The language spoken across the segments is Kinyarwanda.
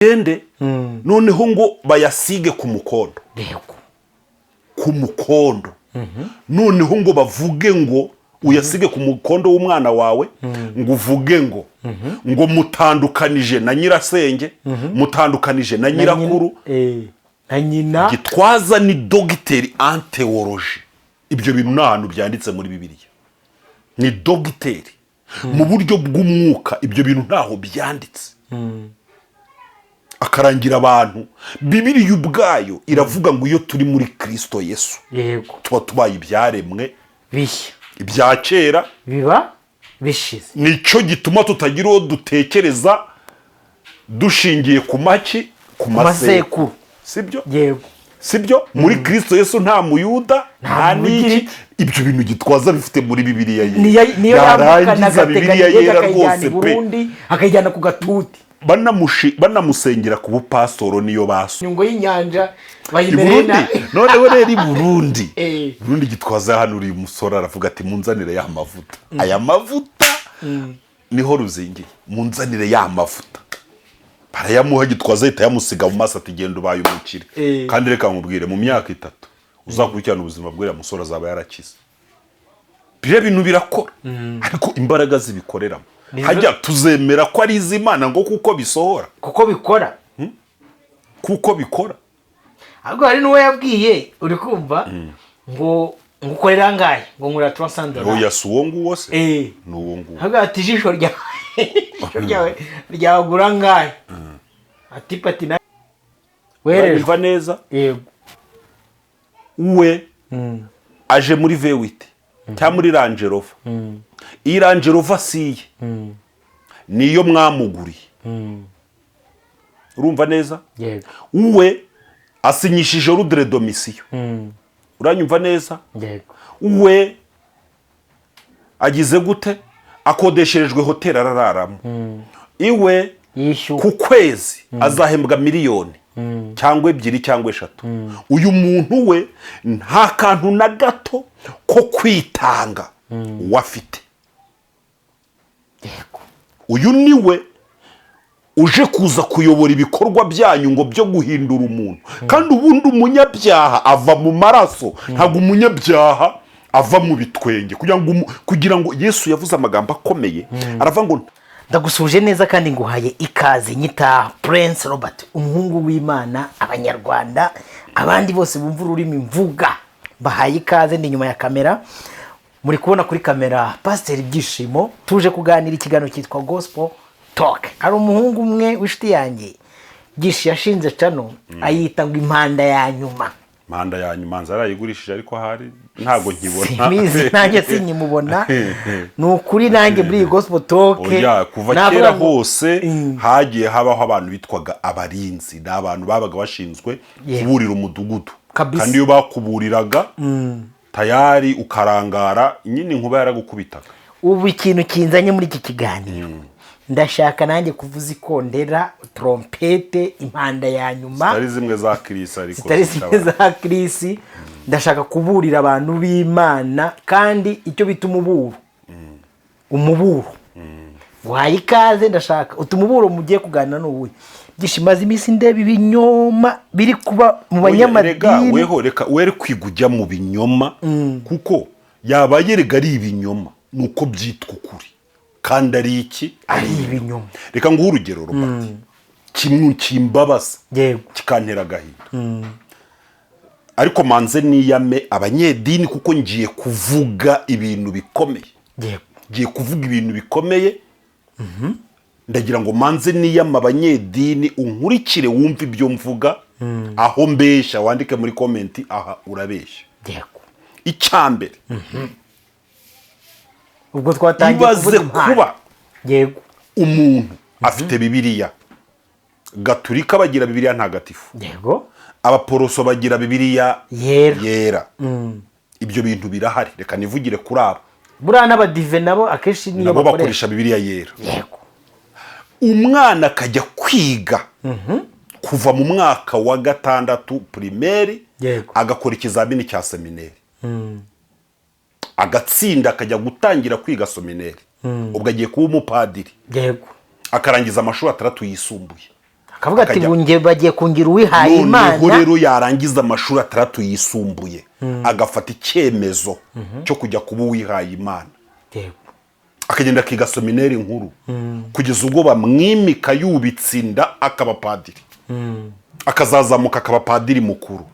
ende noneho ngo bayasige ku mukondo, ku mukondo noneho ngo bavuge ngo uyasige ku mukondo w'umwana wawe, ngo uvuge ngo mutandukanije na nyirasenge, mutandukanije na nyirakuru, na nyina. Gitwaza ni dogiteri en théologie. Ibyo bintu nta hantu byanditse muri Bibiliya. Ni dogiteri mu buryo bw'umwuka, ibyo bintu ntaho byanditse. Akarangira abantu. Bibiliya ubwayo iravuga ngo iyo turi muri Kristo Yesu, tuba tubaye ibyaremwe bishya, ibya kera biba bishize. Nicyo gituma tutagira uwo dutekereza dushingiye ku maki, ku masekuru. Sibyo? Yego. Sibyo? Muri Kristo Yesu nta muyuda, nta niki. Ibyo bintu Gitwaza bifite muri Bibiliya ye. Niyo yarangiza Bibiliya yera rwose pe. Akajyana ku gatuti. Banamusengera ku bupasoro niyo baso. Nyungo y'inyanja bayimerena. None we rero Burundi. Burundi Gitwaza hano uri umusore aravuga ati munzanire ya mavuta. Aya mavuta niho ruzingiye. Munzanire ya mavuta. Barayamuha Gitwaza ahita yamusiga mu maso ati genda ubaye umukire. Kandi reka nkubwire mu myaka 3 uzakurikirana ubuzima bw'ira musore azaba yarakize. Bire bintu birakora. Ariko imbaraga zibikoreramo. Hajya tuzemera ko ari izimana ngo kuko bisohora. Kuko bikora. Kuko bikora. Ahubwo hari n'uwo yabwiye uri kumva ngo ngukorera ngaye ngo nkura $300. Oya suwo nguwo se. Nuwo nguwo. Hagati ijisho ryagura ngaye. Ati pati na wereva neza. Yego. We aje muri V8 cyangwa muri Range Rover. Iyi Range Rover siye niyo mwamuguriye. Urumva neza? Yego. We asinyishije ordre de domicile. Uranyumva neza? Yego. We agize gute? Akodesherejwe hotel arararamo. Iwe ku kwezi azahembwa miliyoni cyangwa 2 cyangwa 3. Uyu muntu we nta kantu na gato ko kwitanga wafite. Yego. Uyu niwe uje kuza kuyobora ibikorwa byanyu ngo byo guhindura umuntu. Kandi ubundi umunyabyaha ava mu maraso, ntabwo umunyabyaha ava mu bitwenge. Kugira ngo Yesu yavuze amagambo akomeye aravuga ngo ndagusuje neza kandi nguhaye ikaze. Nyita Prince Robert, umuhungu w'Imana, abanyarwanda abandi bose bumva ururimi mvuga bahaye ikaze. Ndi nyuma ya kamera, muri kubona kuri kamera Pastor Byishimo. Tuje kuganira ikiganiro cyitwa Gospel Talk. Ari umuhungu umwe w'ishiti yanjye Gishi yashinze channel ayita ngo impanda ya nyuma. Impanda ya nyuma nzarayigurishije ariko hari ntago nkibona. Simizi nanjye sinyimubona. Nukuri nanjye muri Gospel Talk. Oya kuva kera hose hagiye habaho abantu bitwaga abarinzi, n'abantu babaga bashinzwe kuburira umudugudu. Kandi iyo bakuburiraga tayari ukarangara nyine nkuba yaragukubitaga. Ubu ikintu kinzanye muri iki kiganiro ndashaka nanjye kuvuza ikondera, trompete, impanda ya nyuma. Zitari zimwe za Kirisi ariko zitari zimwe za Kirisi. Ndashaka kuburira abantu b'Imana kandi icyo bita umuburo. Umuburo. Guhaye ikaze. Ndashaka utumuburo mugiye kuganira n'ubuye. Gishimaze imisi ndeba ibinyoma biri kuba mu banyamadini. Weho reka were kwigujya mu binyoma kuko yabaye rega ari ibinyoma nuko byitwa ukuri. Kandi ari iki? Ari ibinyoma. Reka nguhe urugero Robert. Kimwe kimbabaza. Yego. Kikantera gahinda. Ariko manze niyame abanyedini kuko ngiye kuvuga ibintu bikomeye. Yego. Ngiye kuvuga ibintu bikomeye. Ndagira ngo manze niyame abanyedini unkurikire wumve ibyo mvuga. Aho mbesha wandike muri comment aha urabesha. Yego. Icyambere. Ubwo twatangiye kuba yego umuntu afite Bibiliya Gatulika bagira Bibiliya ntagatifu. Yego. Abaporoso bagira Bibiliya yera. Ibyo bintu birahari. Reka nivugire kuri abo. Buriya n'abadive nabo akenshi niyo bakoresha Bibiliya yera. Yego. Umwana akajya kwiga kuva mu mwaka wa 6 primaire agakora ikizamini cya seminari. Agatsinda akajya gutangira kwiga seminari. Ubwo agiye kuba umupadiri. Yego. Akarangiza amashuri 3 yisumbuye. akavuga ati bunge bagiye kungira uwihaye Imana. noneho rero yarangiza amashuri 6 yisumbuye agafata icyemezo cyo kujya kuba uwihaye Imana, akagenda akiga seminari nkuru kugeza ubwo bamwimika yubitse inda akaba padiri, akazazamuka akaba padiri mukuru,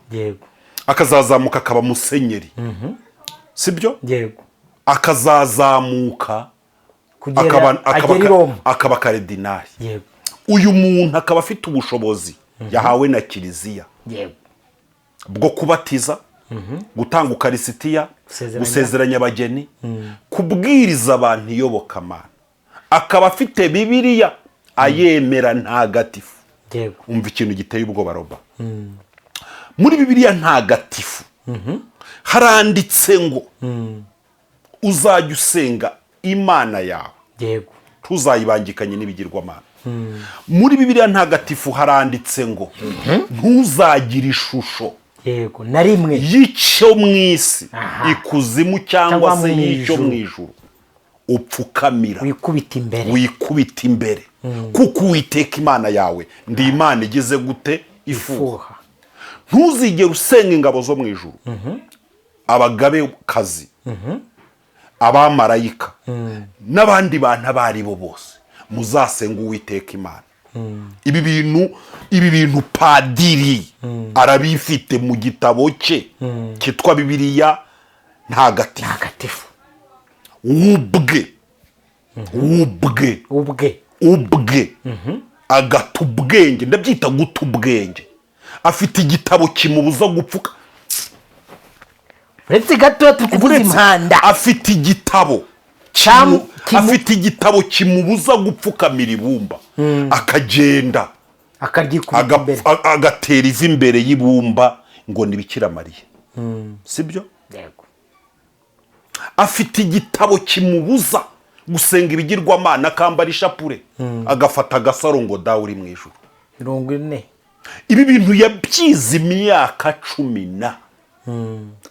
akazazamuka akaba musenyeri, sibyo, akazazamuka akaba karidinali. Uyu muntu akaba afite ubushobozi yahawe na kiliziya bwo kubatiza, gutanga ukarisitiya, gusezeranya abageni, kubwiriza abantu iyobokamana, akaba afite Bibiliya ayemera ntagatifu. Umva ikintu giteye ubwoba Roba, muri Bibiliya ntagatifu haranditse ngo uzajya usenga Imana yawe, ntuzayibangikanye n'ibigirwamana. Muri Bibiliya ntagatifu haranditse ngo ntuzagire ishusho na rimwe y'icyo mu isi, ikuzimu cyangwa se y'icyo mu ijuru upfukamira, wikubita imbere, kuko Uwiteka Imana yawe ndi Imana igize gute, ifuha. Ntuzigere usenga ingabo zo mu ijuru, abagabe kazi, abamarayika n'abandi bantu abari bo bose, muzasenga Uwiteka Imana. Ibi bintu padiri arabifite mu gitabo cye cyitwa Bibiliya ntagatifu. ubwe agata ubwenge, ndabyita guta ubwenge. Afite igitabo kimubuza gupfuka, uretse gato tukuvuza impanda, afite igitabo kimubuza gupfukamira ibumba, akagenda agatera ivi imbere y'ibumba ngo ni Bikira Mariya, sibyo? Afite igitabo kimubuza gusenga ibigirwamana, akambara ishapure, agafata agasaro ngo dawe uri mu ijuru. 40. Ibi bintu yabyize imyaka 10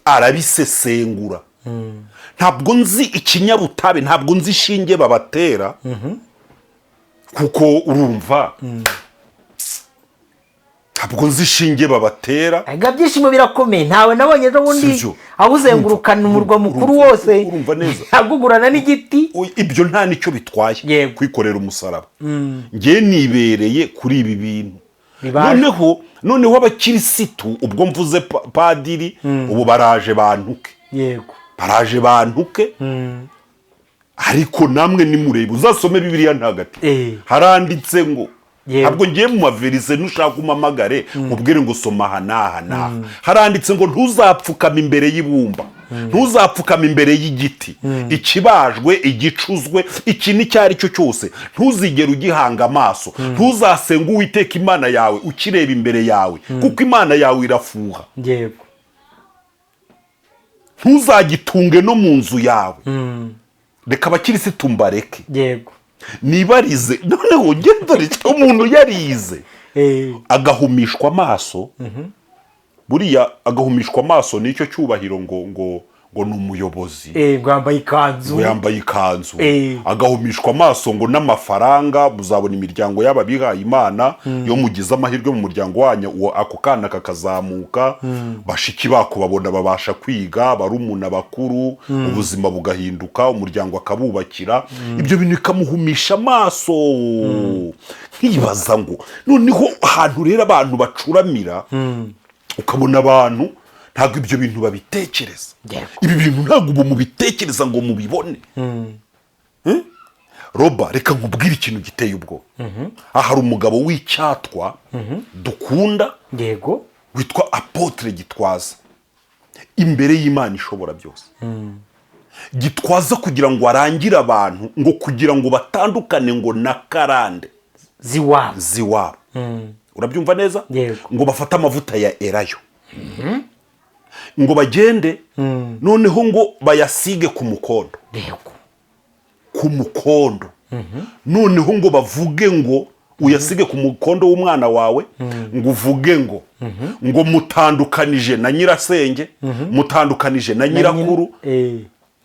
arabisesengura. Ntabwo nzi ikinyabutabe, ntabwo nzi ishinge babatera, kuko urumva ntabwo nzi ishinge babatera. Aga byishimo birakomeye, ntawe nabonye ejo bundi abuzengurukana umurwa mukuru wose, urumva neza, agugurana n'igiti. Ibyo nta nicyo bitwaye kwikorera umusaraba. Ngiye nibereye kuri ibi bintu. Noneho abakirisitu, ubwo mvuze padiri, ubu baraje bantuke, baraje bantuke, ariko namwe nimurebe, uzasome Bibiliya ntagatifu, haranditse ngo, ntabwo ngiye mu maverise nushaka umamagare mubwire ngo soma aha n'aha n'aha, haranditse ngo ntuzapfukama imbere y'ibumba, ntuzapfukama imbere y'igiti, ikibajwe, igicuzwe, ikintu icyo ari cyo cyose ntuzigere ugihanga amaso, ntuzasenga Uwiteka Imana yawe ukireba imbere yawe, kuko Imana yawe irafuha. Ntuzagitunge no mu nzu yawe. Reka abakirisitu mbareke nibarize. Noneho gendere umuntu yarize agahumishwa amaso, buriya agahumishwa amaso nicyo cyubahiro ngo ni umuyobozi, yambaye ikanzu, agahumishwa amaso ngo n'amafaranga. Muzabona imiryango y'ababihaye Imana yo mugize amahirwe mu muryango wanyu, ako kana kakazamuka, bashiki bako babona babasha kwiga, barumuna bakuru, ubuzima bugahinduka, umuryango akabubakira. Ibyo bintu bikamuhumisha amaso. Nkibaza ngo noneho ahantu rero abantu bacuramira, ukabona abantu ntabwo ibyo bintu babitekereza. Ibi bintu ntabwo ubu mubitekereza ngo mubibone. Roba, reka nkubwire ikintu giteye ubwoba. Aha hari umugabo w'icyatwa dukunda, witwa Apotre Gitwaza, imbere y'Imana ishobora byose. Gitwaza kugira ngo arangire abantu, ngo kugira ngo batandukane ngo na karande ziwabo. Urabyumva neza? Ngo bafate amavuta ya elayo, ngo bagende, noneho ngo bayasige ku mukondo, noneho ngo bavuge ngo uyasige ku mukondo w'umwana wawe, ngo uvuge ngo mutandukanije na nyirasenge, mutandukanije na nyirakuru,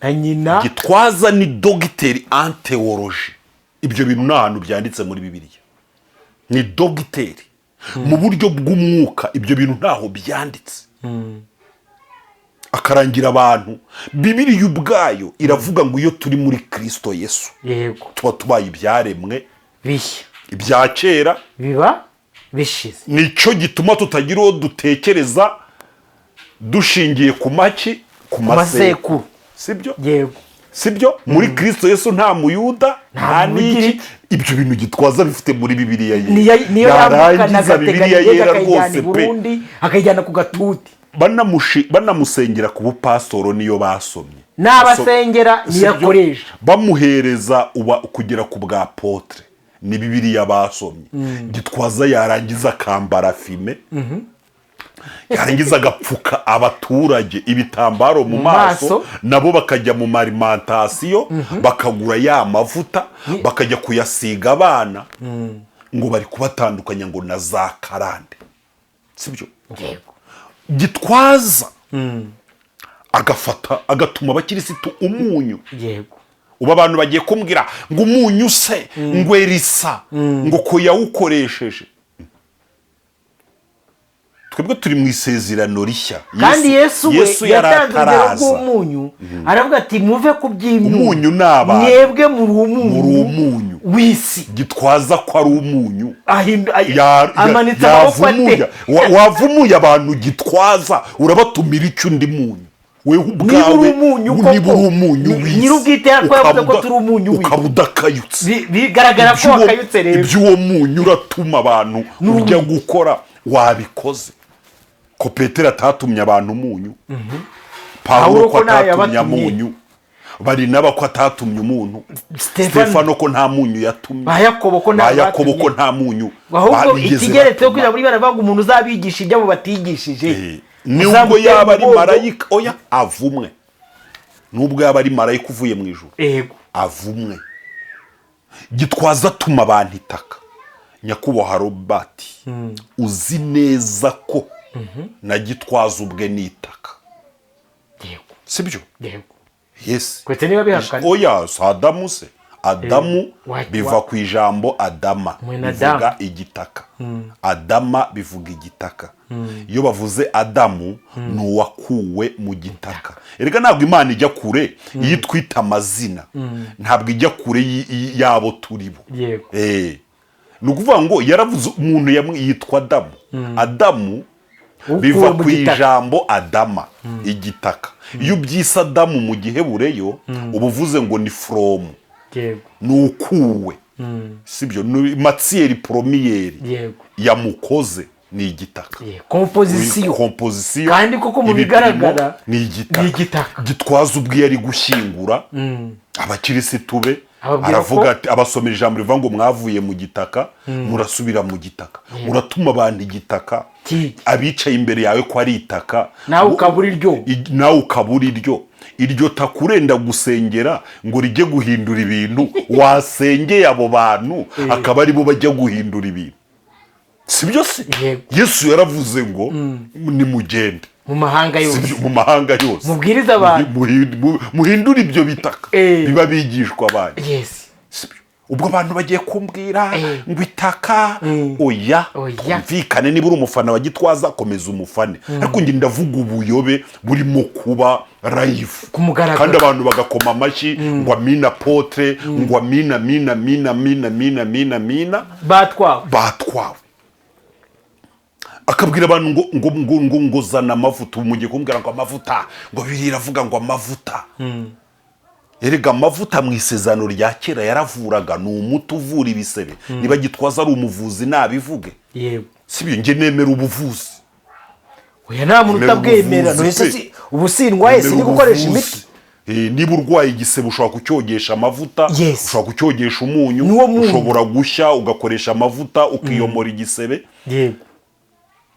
na nyina. Gitwaza ni dogiteri en théologie. Ibyo bintu nta hantu byanditse muri Bibiliya. ni dogiteri mu buryo bw'umwuka, ibyo bintu ntaho byanditse. Akarangira abantu. Bibiliya ubwayo iravuga ngo iyo turi muri Kristo Yesu, yego, tuba tubaye ibyaremwe bishya, ibya kera biba bishize. nicyo gituma tutagira uwo dutekereza dushingiye ku masekuru, sibyo? Yego, sibyo? Muri Kristo Yesu nta muyuda nta n'iki. Ibyo bintu Gitwaza bifite muri Bibiliya ye. niyo yarangiza Bibiliya yera rwose pe, akayijyana ku gatuti. banamusengera ku bupasitoro niyo basomye, n'abasengera niyo akoresha, bamuhereza kugera ku bwa apotre ni Bibiliya basomye. Gitwaza yarangiza akambara fime, yarangiza agapfuka abaturage ibitambaro mu maso, nabo bakajya mu marimantasiyo bakagura ya mavuta bakajya kuyasiga abana, ngo bari kubatandukanya ngo na za karande, sibyo? Gitwaza agatuma abakirisitu umunyu. Yego, ubu abantu bagiye kumbwira ngo umunyu se ngo erisa ngo ko yawukoresheje. Twebwe turi mu isezerano rishya, kandi Yesu yatanze urugero rw'umunyu, aravuga ati muve ku by'imyunyu, umunyu ni abantu, mwebwe muri umunyu w'isi. Gitwaza ko ari umunyu, amanitse amaboko ate. wavumuye abantu Gitwaza, urabatumira icyo undi munyu. Wewe ubwawe niba uri umunyu w'isi, nyir'ubwite yavuze ko turi umunyu w'isi, ukaba udakayutse. Bigaragara ko wakayutse rero. Iby'uwo munyu uratuma abantu ujya gukora wabikoze. Ko Petero atatumye abantu umunyu, Pawulo ko atatumye amunyu, Barinaba ko atatumye umuntu, Stefano ko nta munyu yatumye, Yakobo ko nta munyu. Ahubwo ikigeretse kugira muri baravuga umuntu uzabigisha ibyo abo batigishije. Nubwo yaba ari marayika, oya avumwe. Nubwo yaba ari marayika uvuye mu ijuru, avumwe. Gitwaza atuma abantu itaka. Nyakubahwa Robert, uzi neza ko na Gitwaza ubwe n'itaka, sibyo? Yes. Kwete niba bihakana. Oya, Adamu se. Adamu biva ku ijambo Adama, bivuga igitaka. Adama bivuga igitaka. Iyo bavuze Adamu ni uwakuwe mu gitaka. Erega ntabwo Imana ijya kure yitwita amazina, ntabwo ijya kure yabo turibo. Ni ukuvuga ngo yaravuze umuntu yitwa Adamu. Adamu biva ku ijambo Adama, igitaka. Iyo ubyise Adamu mu Gihebureyo uba uvuze ngo ni from, ni ukuwe, sibyo? Ni matière première yamukoze, ni igitaka. Composition kandi koko mu bigaragara ni igitaka. Gitwaza ubwe yari gushyingura abakirisitu be, aravuga ati, abasomera ijambo rivuga ngo mwavuye mu gitaka murasubira mu gitaka. Uratuma abantu igitaka, abicaye imbere yawe ko ari itaka, nawe ukabura iryo takurenda gusengera ngo rijye guhindura ibintu. Wasengeye abo bantu akaba ari bo bajya guhindura ibintu, sibyo se? Yesu yaravuze ngo nimugende mu mahanga yose, mu mahanga yose mubwiriza abantu, muhindura ibyo bitaka biba bigishwa abantu. Ubwo abantu bagiye kumbwira ngo itaka, oya, kumvikane. Niba uri umufana wa Gitwaza, komeza umufane, ariko njye ndavuga ubuyobe burimo kuba live, kandi abantu bagakoma amashyi ngo amina apotre, ngo amina mina batwawe. Akabwira abantu ngo zana amavuta. Ubu mugiye kumbwira ngo amavuta, ngo biriravuga ngo amavuta. Erega amavuta mu isezerano rya kera yaravuraga, ni umuti uvura ibisebe. Niba Gitwaza ari umuvuzi nabivuge, sibyo? Nge nemera ubuvuzi. Oya, nta muntu utabwemera. Ubu sindwaye sindi gukoresha imiti. Niba urwaye igisebe ushobora kucyogesha amavuta, ushobora kucyogesha umunyu, ushobora gushya ugakoresha amavuta ukiyomora igisebe.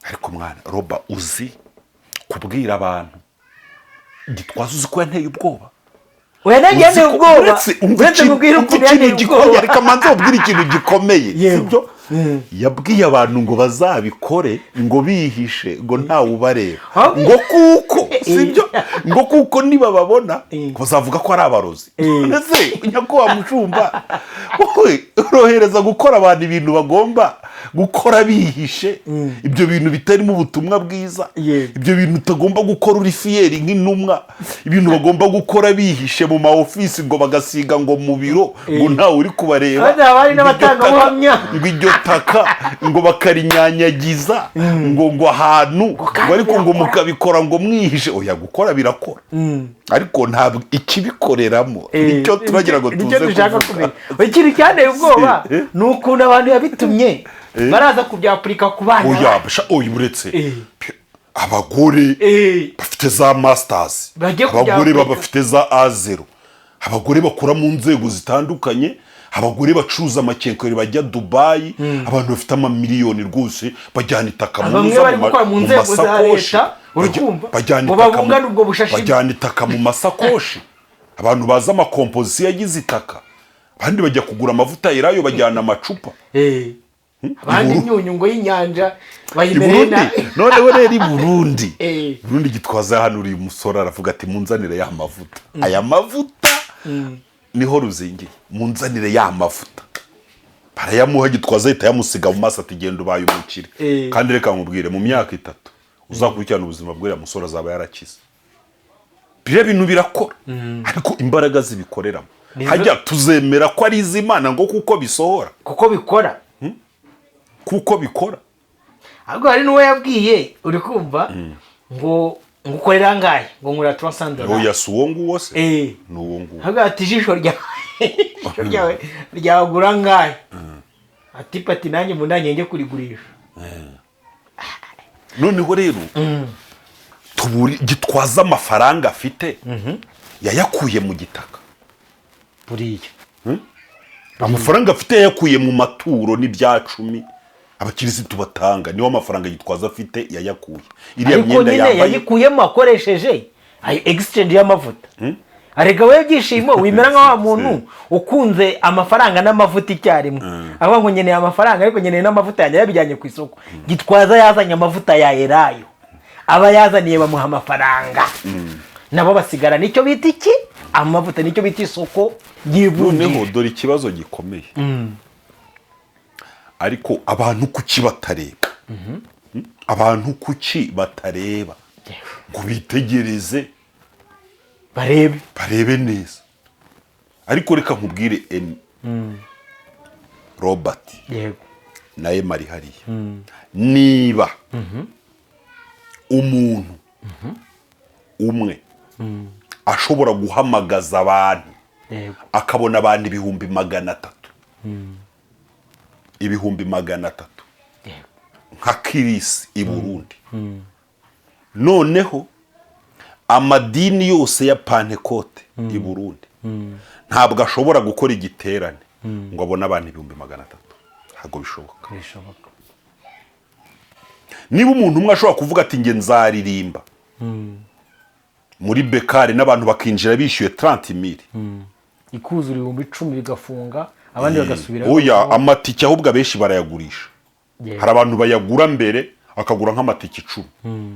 Ariko mwana Roba, uzi kubwira abantu Gitwaza, uzi ko yanteye ubwoba. Oya, nanjye ubwoba. Uretse kubwira ukuntu yanteye ubwoba. Reka manze ubwira ikintu gikomeye, sibyo? yabwiye abantu ngo bazabikore ngo bihishe ngo ntawe ubareba ngo kuko sibyo ngo kuko niba babona bazavuga ko ari abarozi. ndetse nyakubahwa mushumba wowe urohereza gukora abantu ibintu bagomba gukora bihishe, ibyo bintu bitarimo ubutumwa bwiza, ibyo bintu utagomba gukora uri fiyeri nk'intumwa, ibintu bagomba gukora bihishe mu ma ofisi ngo bagasiga ngo mu biro ngo ntawe uri kubareba, ngo iryo taka ngo bakarinyanyagiza ngo ahantu ngo ariko ngo mukabikora ngo mwihishe. oya gukora birakora ariko ntabwo ikibikoreramo nicyo turagira ngo tuze kuvuga. ikintu cyanteye ubwoba ni ukuntu abantu yabitumye baraza kubyapurika ku bana. oya buretse abagore bafite za masters, abagore bafite za A0, abagore bakora mu nzego zitandukanye, abagore bacuruza amakenkeri bajya Dubai, abantu bafite amamiliyoni rwose bajyana itaka mu masakoshi, bajyana itaka mu masakoshi, abantu baza amakomposisiyo yagize itaka, abandi bajya kugura amavuta yerayo bajyana amacupa, abandi imyunyungo y'inyanja bayimereye nabi. noneho rero i Burundi gitwaza hano uri umusore aravuga ati munzanire ya mavuta, aya mavuta niho ruzingiye, munzanire ya mavuta. barayamuha gitwaza ahita yamusiga mu maso ati genda ubaye umukire. kandi reka nkubwire mu myaka 3 uzakurikirana ubuzima bw'uriya musore azaba yarakize. biriya bintu birakora ariko imbaraga zibikoreramo hajya tuzemera ko ari iz'Imana ngo kuko bisohora kuko bikora. ahubwo hari n'uwo yabwiye uri kumva ngo ukorera ngahe ngo nkura $300. oya si uwo nguwo se ni uwo nguwo. ahubwo ati ijisho ryawe ryagura ngahe ati pati nanjye mu ndanye njye kurigurisha. noneho rero tuburi gitwaza amafaranga afite yayakuye mu gitaka buriya amafaranga afite yayakuye mu maturo n'ibyacumi abakirisitu batanga, niwo amafaranga gitwaza afite yayakuye. iriya myenda yambaye yayikuyemo akoresheje exchange y'amavuta. arega we byishimo wimera nka wa muntu ukunze amafaranga n'amavuta icyarimwe, avuga ngo nkeneye amafaranga ariko nkeneye n'amavuta yanjye yabijyanye ku isoko. gitwaza yazanye amavuta ya Elayo, aba yazaniye bamuha amafaranga, nabo basigara nicyo bita iki amavuta, nicyo bita isoko ry'ivunjisha. noneho dore ikibazo gikomeye ariko abantu kuki batareba abantu kuki batareba ngo bitegereze barebe neza. ariko reka nkubwire Robert na Emari hariya niba umuntu umwe ashobora guhamagaza abantu akabona abantu 300,000 300,000 nka kirisi i Burundi, noneho amadini yose ya Pentecote i Burundi ntabwo ashobora gukora igiterane ngo abone abantu 300,000. ntabwo bishoboka. niba umuntu umwe ashobora kuvuga ati nge nzaririmba muri Bekari n'abantu bakinjira bishyuye 30,000 ikuzura 10,000 bigafunga abandi bagasubira. oya amatike ahubwo abenshi barayagurisha. hari abantu bayagura mbere akagura nk'amatike 10,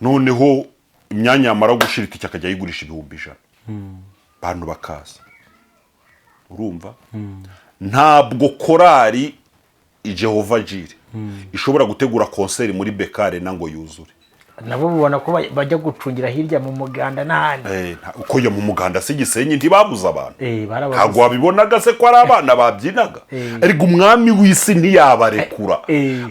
noneho imyanya yamara gushira itike akajya yigurisha 100,000 abantu bakaza. urumva ntabwo korari Jehova Jire ishobora gutegura konseri muri Bekari nango yuzure. nabo bubona ko bajya gucungira hirya mu muganda n'ahandi. uko ya mu muganda si Gisenyi ntibabuza abantu. ntabwo wabibonaga se ko ari abana babyinaga. ariko umwami w'isi ntiyabarekura,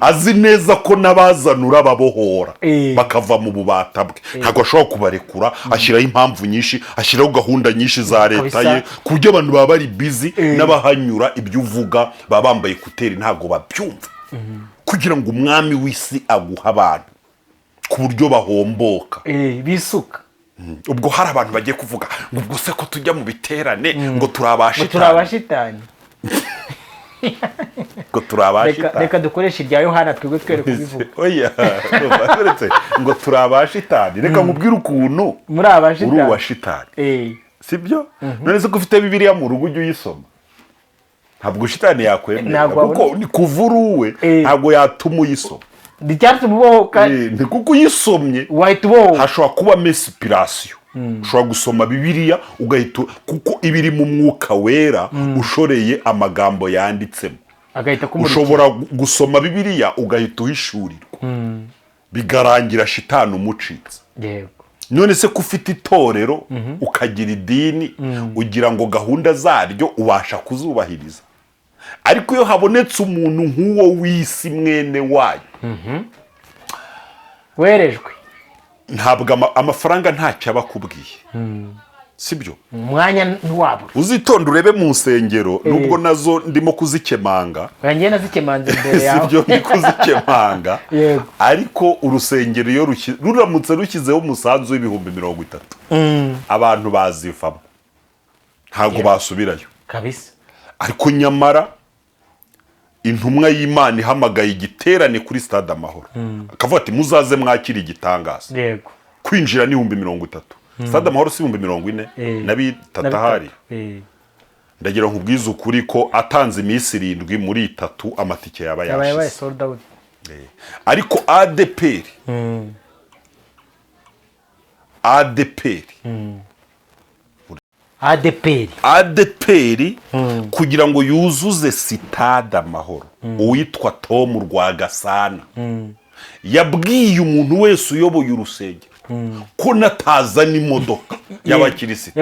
azi neza ko n'abazanura babohora bakava mu bubata bwe. ntabwo ashobora kubarekura, ashyiraho impamvu nyinshi, ashyiraho gahunda nyinshi za leta ye ku buryo abantu baba bari busy n'abahanyura ibyo uvuga baba bambaye kuteri ntabwo babyumva, kugira ngo umwami w'isi aguha abantu ku buryo bahomboka bisuka. ubwo hari abantu bagiye kuvuga ngo ubwo se ko tujya mu biterane ngo turabashitani ngo turabashitani. reka dukoreshe irya Yohana twebwe twere kubivuga. oya ngo turabashitani. reka nkubwire ukuntu muri abashitani uri uwashitani sibyo. none se ko ufite Bibiliya mu rugo ujye uyisoma. ntabwo shitani yakwemera Ntabwo kuko ni kuvuruwe ntabwo yatuma uyisoma icyatsi ubohoka ni kuko uyisomye wahita ubohoka hashobora kuba mesipirasiyo ushobora gusoma bibiliya ugahita kuko ibiri mu mwuka wera ushoreye amagambo yanditsemo agahita kumurikira ushobora gusoma bibiliya ugahita uhishurirwa bigarangira shitani umucitse yego none se ko ufite itorero ukagira idini ugira ngo gahunda zaryo ubasha kuzubahiriza ariko iyo habonetse umuntu nk'uwo w'isi mwene wayo werejwe ntabwo amafaranga ntacyo aba akubwiye sibyo umwanya ntiwabura uzitonde urebe mu nsengero nubwo nazo ndimo kuzikemanga njye nazikemanze imbere yawe sibyo ndi kuzikemanga Yego. ariko urusengero iyo ruramutse rushyizeho umusanzu w'ibihumbi 30 abantu bazivamo ntabwo basubirayo kabisa ariko nyamara intumwa y'Imana ihamagaye igiterane kuri stade Amahoro akavuga ati muzaze mwakira igitangaza yego kwinjira ni 30 stade Amahoro si 40 na bitatu ahari ndagira nkubwiza ukuri ko atanze iminsi 7 muri 3 amatike yaba yashize sold out ariko ADPR ADPR kugira ngo yuzuze sitade Amahoro uwitwa Tom Rwagasana yabwiye umuntu wese uyoboye urusengero ko natazana imodoka y'abakirisitu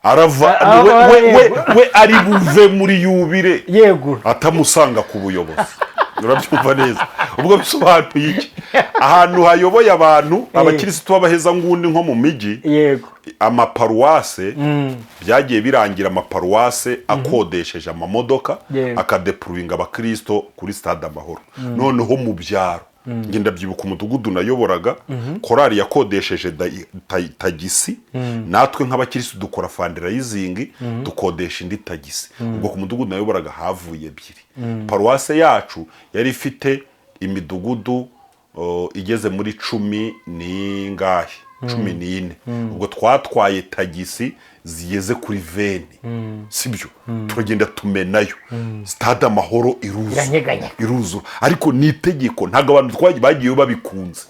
arava we ari buve muri yubire yego atamusanga ku buyobozi urabyumva neza ubwo bisobanuye iki ahantu hayoboye abantu abakirisitu b'abaheza ngundi nko mu miji yego amaparuwase byagiye birangira amaparuwase akodesheje amamodoka akadepruinga abakristo kuri stade Amahoro noneho mu byaro ngenda byibuka umudugudu nayoboraga korali yakodesheje tagisi natwe nk'abakirisitu dukora fundraising dukodesha indi tagisi ubwo ku mudugudu nayoboraga havuye ebyiri paruwase yacu yari ifite imidugudu igeze muri 10 n'ingahe 14 ubwo twatwaye tagisi zigeze kuri 20 sibyo turagenda tumenayo stade Amahoro iruzura ariko ni itegeko ntago abantu bagiye babikunze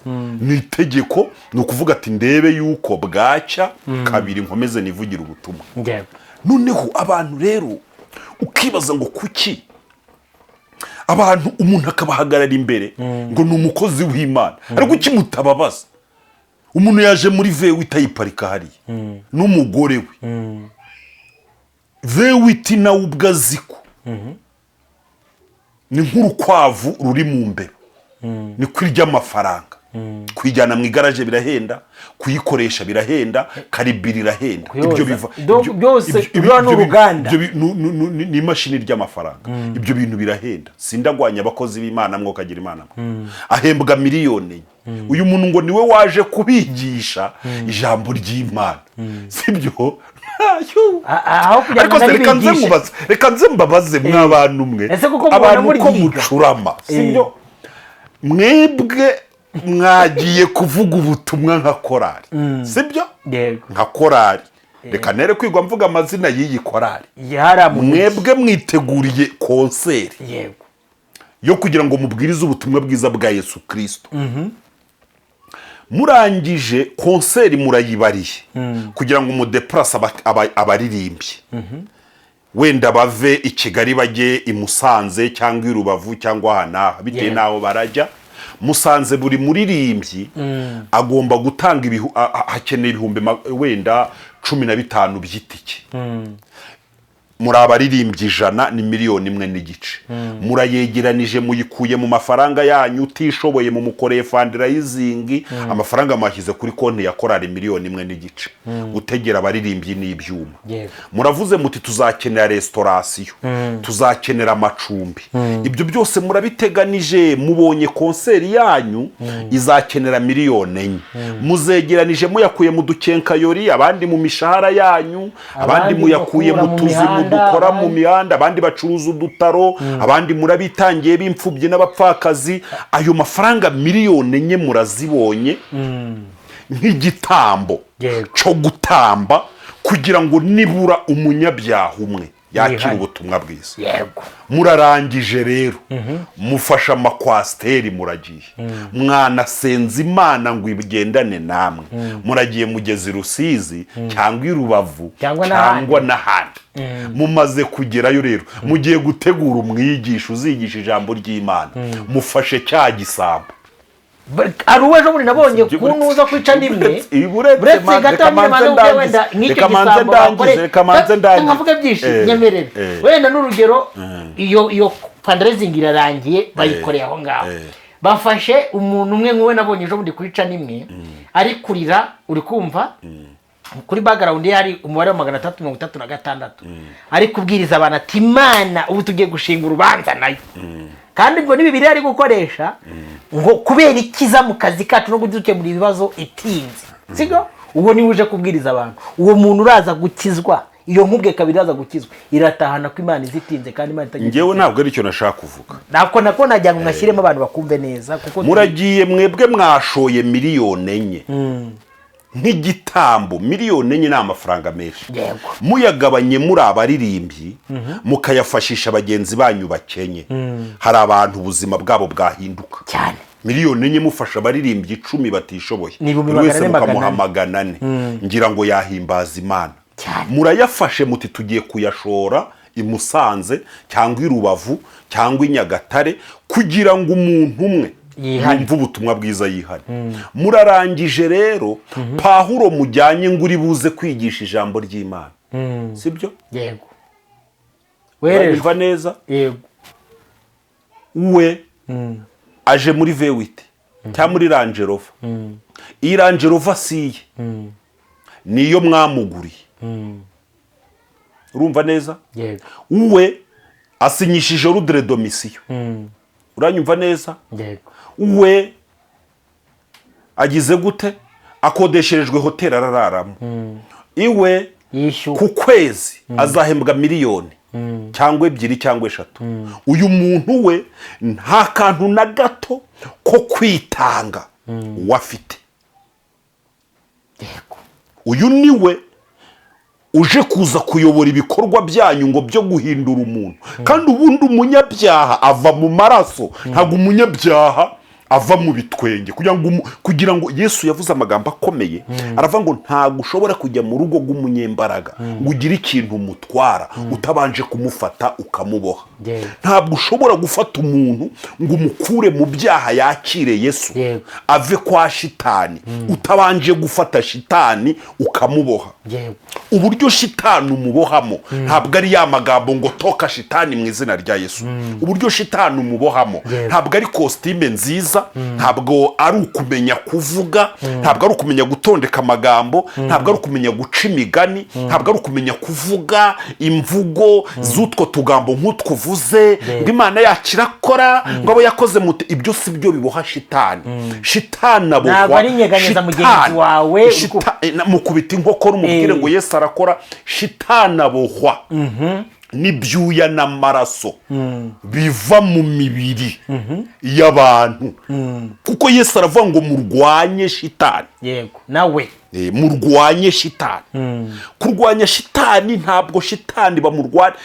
ni itegeko ni ukuvuga ati ndebe yuko bwacya kabiri nkomeze nivugira ubutumwa noneho abantu rero ukibaza ngo kuki abantu umuntu akabahagarara imbere ngo ni umukozi w'Imana ariko ukimutababaza umuntu yaje muri V8 yiparika hariya n'umugore we V8 nawe ubwaziko ni nk'urukwavu ruri mu mbeba ni kwirya amafaranga kuyijyana mu igaraje birahenda kuyikoresha birahenda karibiri irahenda ibyo biva byose biba n'uruganda ni imashini ry'amafaranga ibyo bintu birahenda sindagwanya abakozi b'Imana mwo kagira Imana ahembwa miliyoni uyu muntu ngo niwe waje kubigisha ijambo ry'Imana sibyo ariko reka nze mbabaze mw'abantu mwe abantu ko mucurama sibyo mwebwe mwagiye kuvuga ubutumwa nka korali sibyo nka korali reka nere kwigwa mvuga amazina y'iyi korali mwebwe mwiteguriye konseri yo kugira ngo mubwirize ubutumwa bwiza bwa Yesu Kristo murangije konseri murayibariye kugira ngo umudeplase abaririmbye wenda bave i Kigali bajye i Musanze cyangwa i Rubavu cyangwa hanaha bitewe naho barajya Musanze buri muririmbyi agomba gutanga hakeneye ibihumbi wenda 15 by'itike muri abaririmbyi 100 ni miliyoni 1.5 murayegeranije muyikuye mu mafaranga yanyu utishoboye mu mukoreye fundraising amafaranga mashyize kuri konti ya korali miliyoni 1.5 utegera abaririmbyi n'ibyuma muravuze muti tuzakenera restauration tuzakenera amacumbi ibyo byose murabiteganije mubonye konseri yanyu izakenera miliyoni 4 muzegeranije muyakuye mu dukenkayori abandi mu mishahara yanyu abandi muyakuye mu tuzi dukora mu mihanda abandi bacuruza udutaro abandi murabitangiye b'imfubyi n'abapfakazi ayo mafaranga miliyoni 4 murazibonye nk'igitambo cyo gutamba kugira ngo nibura umunyabyaha umwe yakira Yihane. ubutumwa bwiza. yego Murarangije rero mufasha amakwasiteri muragiye mwanasenze Imana ngo igendane namwe muragiye mugeze i Rusizi cyangwa i Rubavu Cyangwa n'ahandi mumaze kugerayo rero mugiye gutegura umwigisha uzigisha ijambo ry'Imana mufashe cya gisambo ari uwejo muri nabonye kunuza kwica nimwe buretse gato nyamana wenda nk'icyo gisambo rekamanze ndangize nkavuga byinshi nyemerere wenda n'urugero iyo fundraising irarangiye bayikoreye aho ngaho bafashe umuntu umwe nk'uwe nabonye ejo bundi kwica nimwe ari kurira uri kumva kuri background yari umubare wa 336 ari kubwiriza abantu ati Imana ubu tugiye gushinga urubanza nayo kandi ngo n'ibibiri ari gukoresha ngo kubera ikiza mu kazi kacu no gudukemura ibibazo itinze sigo uwo ni uje kubwiriza abantu uwo muntu uraza gukizwa iyo nkubwe kabiri iraza gukizwa iratahana ko Imana izitinze kandi Imana itagiye ngewe ntabwo ari cyo nashaka kuvuga nako najya ngo ngashyiremo abantu bakumve neza kuko muragiye mwebwe mwashoye miliyoni 4 nk'igitambo miliyoni 4 ni amafaranga menshi muyagabanye muri abaririmbyi mukayafashisha bagenzi banyu bakenye hari abantu ubuzima bwabo bwahinduka cyane miliyoni 4 mufasha abaririmbyi 10 batishoboye buri wese mukamuha 400 ngira ngo yahimbaza Imana murayafashe muti tugiye kuyashora i Musanze cyangwa i Rubavu cyangwa i Nyagatare kugira ngo umuntu umwe yumva ubutumwa bwiza yihane murarangije rero Pawulo mujyanye ngo uri buze kwigisha ijambo ry'Imana sibyo yego werejwe neza yego we aje muri V8 cyangwa muri Range Rover iyi Range Rover siye niyo mwamuguriye urumva neza yego we asinyishije ordre domicile uranyumva neza yego we agize gute akodesherejwe hotel arararamo iwe ku kwezi azahembwa miliyoni cyangwa 2 cyangwa 3 uyu muntu we nta kantu na gato ko kwitanga wafite yego uyu niwe uje kuza kuyobora ibikorwa byanyu ngo byo guhindura umuntu kandi ubundi umunyabyaha ava mu maraso ntabwo umunyabyaha ava mu bitwenge kugira ngo Yesu yavuze amagambo akomeye aravuga ngo ntabwo ushobora kujya mu rugo rw'umunyembaraga ngo ugire ikintu umutwara utabanje kumufata ukamuboha ntabwo ushobora gufata umuntu ngo umukure mu byaha yakire Yesu ave kwa shitani utabanje gufata shitani ukamuboha uburyo shitani umubohamo ntabwo ari ya magambo ngo toka shitani mu izina rya Yesu uburyo shitani umubohamo ntabwo ari costume nziza ntabwo ari ukumenya kuvuga ntabwo ari ukumenya gutondeka amagambo ntabwo ari ukumenya guca imigani ntabwo ari ukumenya kuvuga imvugo z'utwo tugambo nk'utwuvuze ngo Imana yakirakora ngo abo yakoze mute ibyo si byo biboha shitani shitani abohwa ntabwo ari nyeganyeza mugenzi wawe mukubita inkokora umubwire ngo Yesu arakora shitani abohwa n'ibyuya n'amaraso biva mu mibiri y'abantu kuko Yesu aravuga ngo murwanye shitani yego nawe murwanye shitani kurwanya shitani ntabwo shitani bamurwanya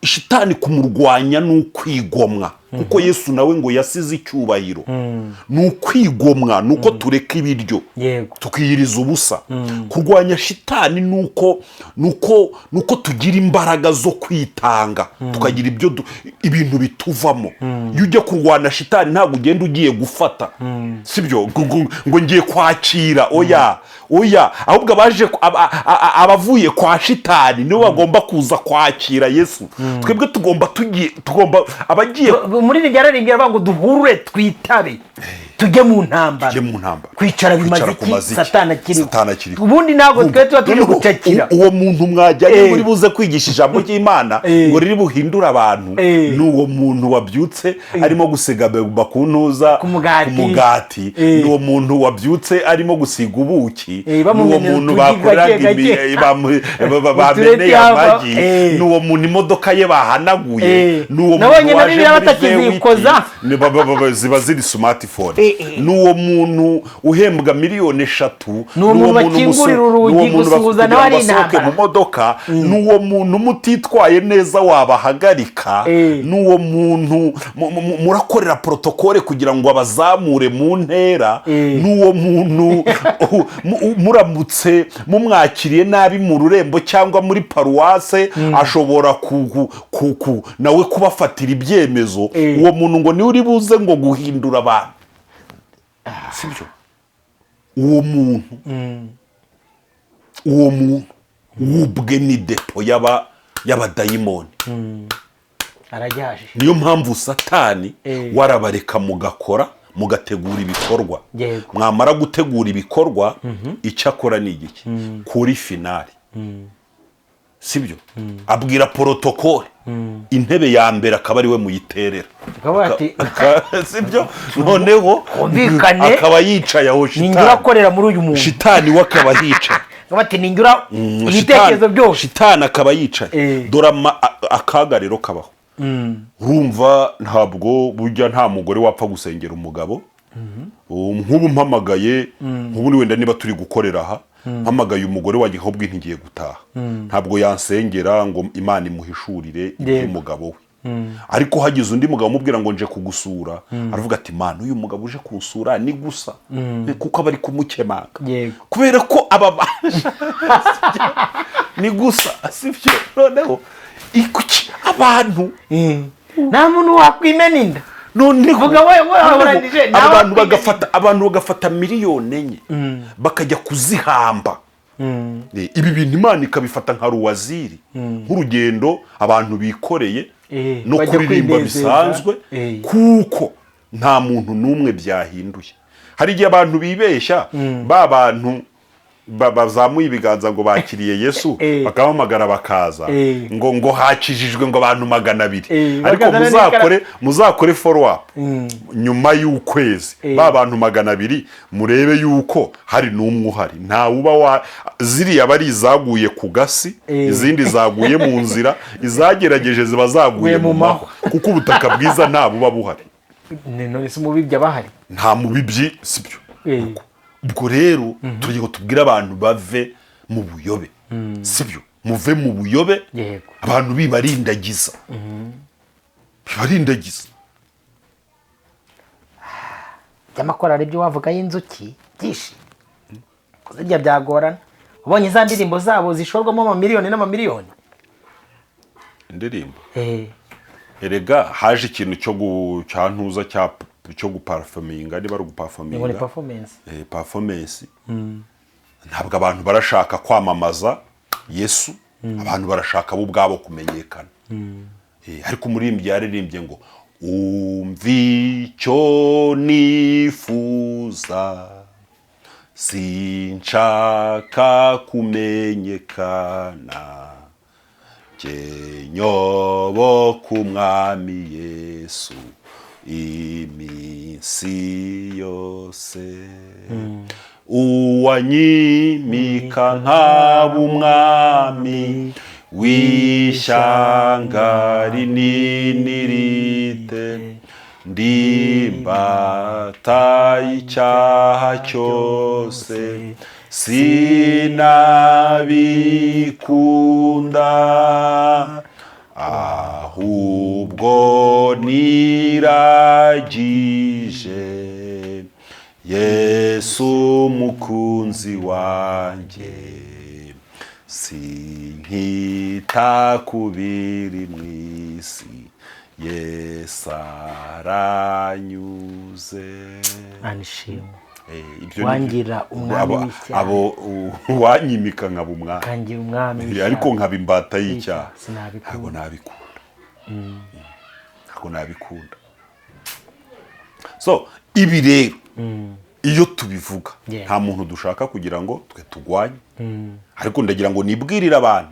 shitani kumurwanya ni ukwigomwa kuko Yesu nawe ngo yasize icyubahiro ni ukwigomwa nuko tureka ibiryo tukiyiriza ubusa kurwanya shitani nuko tugira imbaraga zo kwitanga tukagira ibintu bituvamo iyo ujya kurwana shitani ntabwo ugenda ugiye gufata sibyo ngo ngiye kwakira oya ahubwo abavuye kwa shitani nibo bagomba kuza kwakira Yesu twebwe tugomba abagiye muri ryararimbye bavuga ngo duhure twitabe tujye mu ntambara kwicara bimaze iki satana kiri ubundi ntabwo twe tuba turi gucakira uwo muntu mwajyanye muri buze kwigisha ijambo ry'Imana ngo riri buhindura abantu n'uwo muntu wabyutse arimo gusiga bakuntuza ku mugati n'uwo muntu wabyutse arimo gusiga ubuki n'uwo muntu bakoreraga bameneye amagi n'uwo muntu imodoka ye bahanaguye n'uwo muntu waje muri batakizikoza ziba ziri smart smartphone, n'uwo muntu uhembwa miliyoni 3, n'uwo muntu bakingurira urugi gusuhuza nawe ari intambara mu modoka, n'uwo muntu mutitwaye neza wabahagarika, n'uwo muntu murakorera protokole kugira ngo abazamure mu ntera, n'uwo muntu muramutse mumwakiriye nabi mu rurembo cyangwa muri paruwase ashobora nawe kubafatira ibyemezo. Uwo muntu ngo niwe uri buze ngo guhindura abantu, sibyo? Uwo muntu wubwe ni depo y'abadayimoni, arajyaje. niyo mpamvu Satani warabareka mugakora, mugategura ibikorwa, mwamara gutegura ibikorwa icyo akora ni igiki? Kuri finali, sibyo? Abwira protokole intebe ya mbere akaba ari we muyiterera, sibyo? Noneho akaba yicaye aho shitani we akaba yicaye, ibitekerezo byose shitani akaba yicaye. Dore akaga rero kabaho. Urumva ntabwo burya nta mugore wapfa gusengera umugabo. Nk'ubu mpamagaye, nk'ubu wenda niba turi gukorera aha, mpamagaye umugore wanjye ahubwo ntigiye gutaha, ntabwo yansengera ngo Imana imuhishurire iby'umugabo we. Ariko hagize undi mugabo umubwira ngo nje kugusura, aravuga ati Mana, uyu mugabo uje kunsura ni gusa, kuko aba ari kumukemanga, kubera ko ni gusa, sibyo? Noneho abantu nta muntu wakwimena inda, abantu bagafata miliyoni 4 bakajya kuzihamba. Ibi bintu Imana ikabifata nka ruwaziri, nk'urugendo abantu bikoreye no kuririmba bisanzwe, kuko nta muntu n'umwe byahinduye. Hari igihe abantu bibeshya, ba bantu bazamuye ibiganza ngo bakiriye Yesu, bakahamagara bakaza ngo hakijijwe ngo abantu 200, ariko muzakore follow up nyuma y'ukwezi, ba bantu 200 murebe yuko hari n'umwe uhari. Nta uba ziriya bari zaguye ku gasi, izindi zaguye mu nzira, izagerageje ziba zaguye mu mahwa, kuko ubutaka bwiza nta buba buhari. None se umubibyi abahari? Nta mubibyi, sibyo? Ubwo rero tugiye ngo tubwire abantu bave mu buyobe, sibyo? Muve mu buyobe, abantu bibarindagiza, by'amakorari ibyo wavuga y'inzuki byinshi kuzirya byagorana. Ubonye za ndirimbo zabo zishorwamo amamiliyoni n'amamiliyoni. Indirimbo erega haje ikintu cyantuza cyo guparfuminga, niba ari guparfuminga, performance. Ntabwo abantu barashaka kwamamaza Yesu, abantu barashaka bo ubwabo kumenyekana. Ariko umuririmbyi yaririmbye ngo umvicyo nifuza, sinshaka kumenyekana, nyoboka umwami Yesu iminsi yose. Uwanyimika nkaba umwami w'ishyanga rinini rite, ndimbata y'icyaha cyose, sinabikunda, ahubwo niragije Yesu mukunzi wanjye, sinkita kubiri mu isi, Yesu aranyuze. Anishimwe wangira umwami w'icyaha, abo wanyimika nkaba umwami, kangira umwami w'icyaha, ariko nkaba imbata y'icyaha, ntabwo nabikunda. So ibi rero iyo tubivuga nta muntu dushaka kugira ngo twe tugwanye, ariko ndagira ngo nibwirire abantu,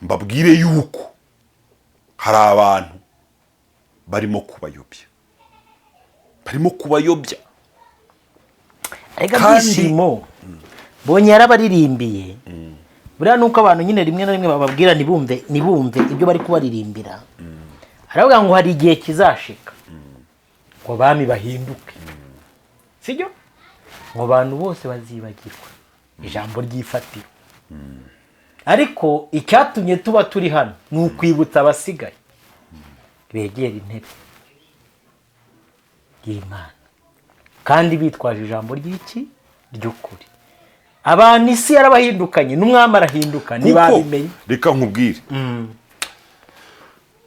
mbabwire yuko hari abantu barimo kubayobya. Ariko byishimo bonye yarabaririmbiye, buriya nuko abantu nyine rimwe na rimwe bababwira nibumve ibyo bari kubaririmbira. Haravuga ngo hari igihe kizashika ngo abami bahinduke, sibyo ngo abantu bose bazibagirwa ijambo ry'ifatiro. Ariko icyatumye tuba turi hano ni ukwibutsa abasigaye begera intebe y'Imana kandi bitwaje ijambo ry'iki ry'ukuri. Abantu isi yarabahindukanye n'umwami arahinduka ntibabimenye. Reka nkubwire,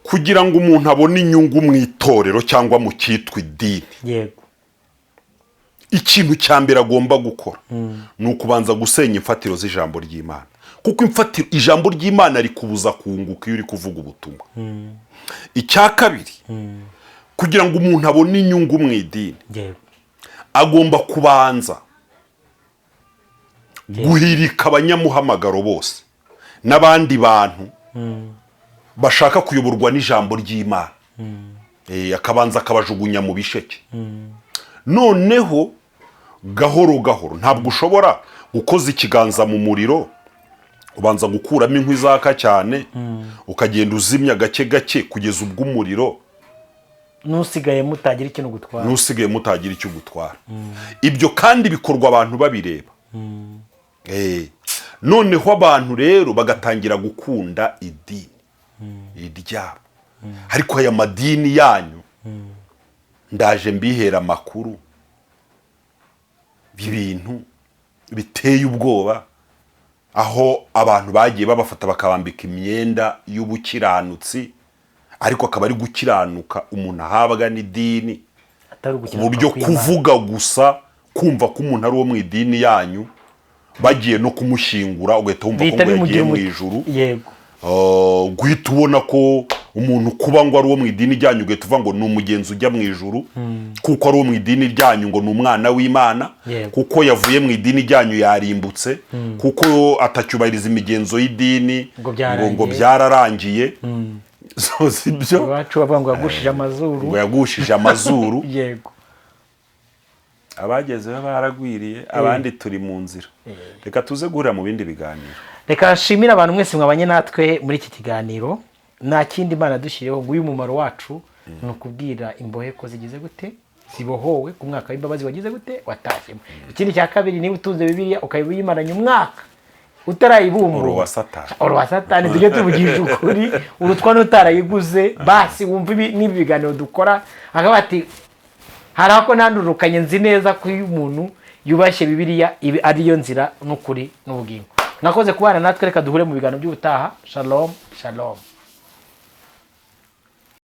kugira ngo umuntu abone inyungu mu itorero cyangwa mu cyitwa idini, yego, ikintu cya mbere agomba gukora ni ukubanza gusenya imfatiro z'ijambo ry'Imana, kuko imfatiro ijambo ry'Imana rikubuza kunguka iyo uri kuvuga ubutumwa. Icya kabiri, kugira ngo umuntu abone inyungu mu idini, agomba kubanza guhirika abanyamuhamagaro bose n'abandi bantu bashaka kuyoborwa n'ijambo ry'Imana, akabanza akabajugunya mu bisheke. Noneho gahoro gahoro, ntabwo ushobora gukoza ikiganza mu muriro ubanza gukuramo inkwi zaka cyane ukagenda uzimya gake gake kugeza ubwo umuriro nusigaye mutagira icyo gutwara. Ibyo kandi bikorwa abantu babireba. Noneho abantu rero bagatangira gukunda idini iryabo. Ariko aya madini yanyu ndaje mbihera amakuru y'ibintu biteye ubwoba, aho abantu bagiye babafata bakabambika imyenda y'ubukiranutsi, ariko akaba ari gukiranuka umuntu ahabwa n'idini, ku buryo kuvuga gusa kumva ko umuntu ari uwo mu idini yanyu bagiye no kumushyingura ugahita wumva ko yagiye mu ijuru. Guhita ubona ko umuntu kuba ngo ari uwo mu idini ryanyu ugahita uvuga ngo ni umugenzi ujya mu ijuru, kuko ari uwo mu idini ryanyu ngo ni umwana w'Imana, kuko yavuye mu idini ryanyu yarimbutse, kuko atacyubahiriza imigenzo y'idini ngo byararangiye. Sibyo bacu bavuga ngo yagushije amazuru, ngo yagushije amazuru. Yego, abagezeho baragwiriye, abandi turi mu nzira. Reka tuze guhurira mu bindi biganiro. Reka nshimire abantu mwese mwabanye natwe muri iki kiganiro. Nta kindi Imana dushyiriyeho ngo uyu mumaro wacu ni ukubwira imbohe ko zigize gute, zibohowe ku mwaka w'imbabazi wagize gute, watashyemo. Ikindi cya kabiri, niba utunze Bibiliya ukayimaranye umwaka utarayibumbura, uri wa Satani. Tujye tuvugisha ukuri, urutwa n'utarayiguze. Basi wumva n'ibi biganiro dukora akaba ati hari ako nandurukanye, nzi neza ko iyo umuntu yubashye Bibiliya ibi ariyo nzira n'ukuri n'ubugingo. Mwakoze kubana natwe, reka duhure mu biganiro by'ubutaha. Shalom shalom.